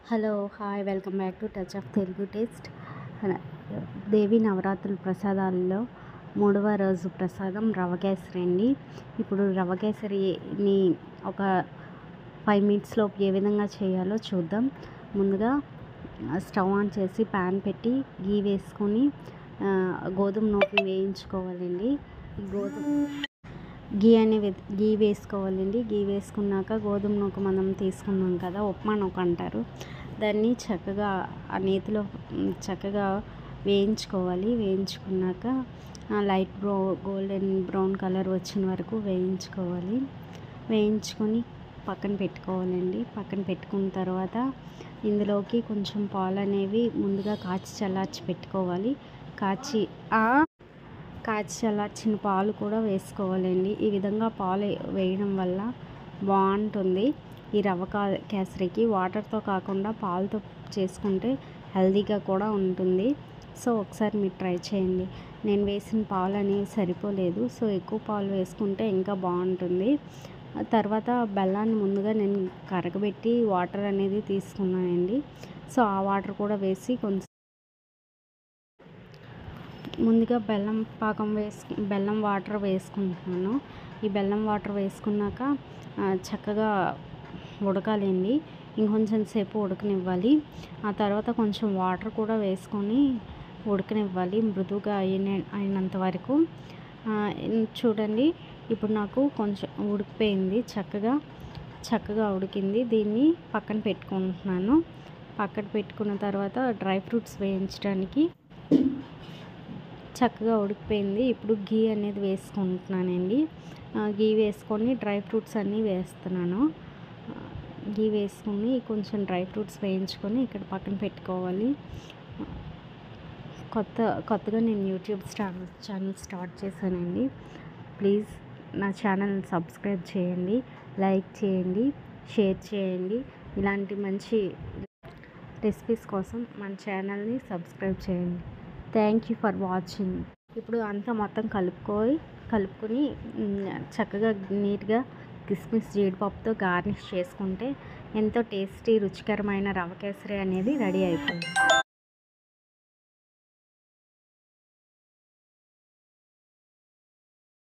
Hello hi welcome back to touch of Telugu taste. Devi నవరాత్రుల ప్రసాదాల్లో మూడవ రోజు ప్రసాదం రవ కేసరి అండి. ఇప్పుడు రవ కేసరిని ఒక 5 మినిట్స్లో ఏ విధంగా చేయాలో చూద్దాం. ముందుగా స్టవ్ ఆన్ చేసి ప్యాన్ పెట్టి గీ వేసుకొని గోధుమ నూకని వేయించుకోవాలండి. గీ వేసుకోవాలండి. గీ వేసుకున్నాక గోధుమ నూక మనం తీసుకున్నాం కదా, ఉప్మా నూక అంటారు దాన్ని. చక్కగా ఆ నేతిలో చక్కగా వేయించుకోవాలి. వేయించుకున్నాక లైట్ గోల్డెన్ బ్రౌన్ కలర్ వచ్చిన వరకు వేయించుకోవాలి. వేయించుకొని పక్కన పెట్టుకోవాలండి. పక్కన పెట్టుకున్న తర్వాత ఇందులోకి కొంచెం పాలు అనేవి ముందుగా కాచి చల్లార్చి పెట్టుకోవాలి. కాచి చల్లార్చిన పాలు కూడా వేసుకోవాలండి. ఈ విధంగా పాలు వేయడం వల్ల బాగుంటుంది. ఈ రవ కేసరికి వాటర్తో కాకుండా పాలతో చేసుకుంటే హెల్తీగా కూడా ఉంటుంది. సో ఒకసారి మీరు ట్రై చేయండి. నేను వేసిన పాలు అనేవి సరిపోలేదు, సో ఎక్కువ పాలు వేసుకుంటే ఇంకా బాగుంటుంది. తర్వాత బెల్లాన్ని ముందుగా నేను కరగబెట్టి వాటర్ అనేది తీసుకున్నానండి. సో ఆ వాటర్ కూడా వేసి కొంచెం ముందుగా బెల్లం వాటర్ వేసుకుంటున్నాను. ఈ బెల్లం వాటర్ వేసుకున్నాక చక్కగా ఉడకాలండి. ఇంకొంచెం సేపు ఉడకనివ్వాలి. ఆ తర్వాత కొంచెం వాటర్ కూడా వేసుకొని ఉడకనివ్వాలి మృదువుగా అయినంత వరకు. చూడండి, ఇప్పుడు నాకు కొంచెం ఉడికిపోయింది. చక్కగా ఉడికింది. దీన్ని పక్కన పెట్టుకుంటున్నాను. పక్కన పెట్టుకున్న తర్వాత డ్రై ఫ్రూట్స్ వేయించడానికి చక్కగా ఉడికిపోయింది. ఇప్పుడు గీ అనేది వేసుకుంటున్నానండి. గీ వేసుకొని డ్రై ఫ్రూట్స్ అన్నీ వేస్తున్నాను. గీ వేసుకొని కొంచెం డ్రై ఫ్రూట్స్ వేయించుకొని ఇక్కడ పక్కన పెట్టుకోవాలి. కొత్తగా నేను యూట్యూబ్ ఛానల్ స్టార్ట్ చేశానండి. ప్లీజ్ నా ఛానల్ని సబ్స్క్రైబ్ చేయండి, లైక్ చేయండి, షేర్ చేయండి. ఇలాంటి మంచి రెసిపీస్ కోసం మన ఛానల్ని సబ్స్క్రైబ్ చేయండి. Thank you for watching. ఇప్పుడు అంతా మొత్తం కలుపుకొని చక్కగా నీట్గా కిస్మిస్ జీడిపప్పుతో గార్నిష్ చేసుకుంటే ఎంతో టేస్టీ రుచికరమైన రవ కేసరి అనేది రెడీ అయిపోయింది.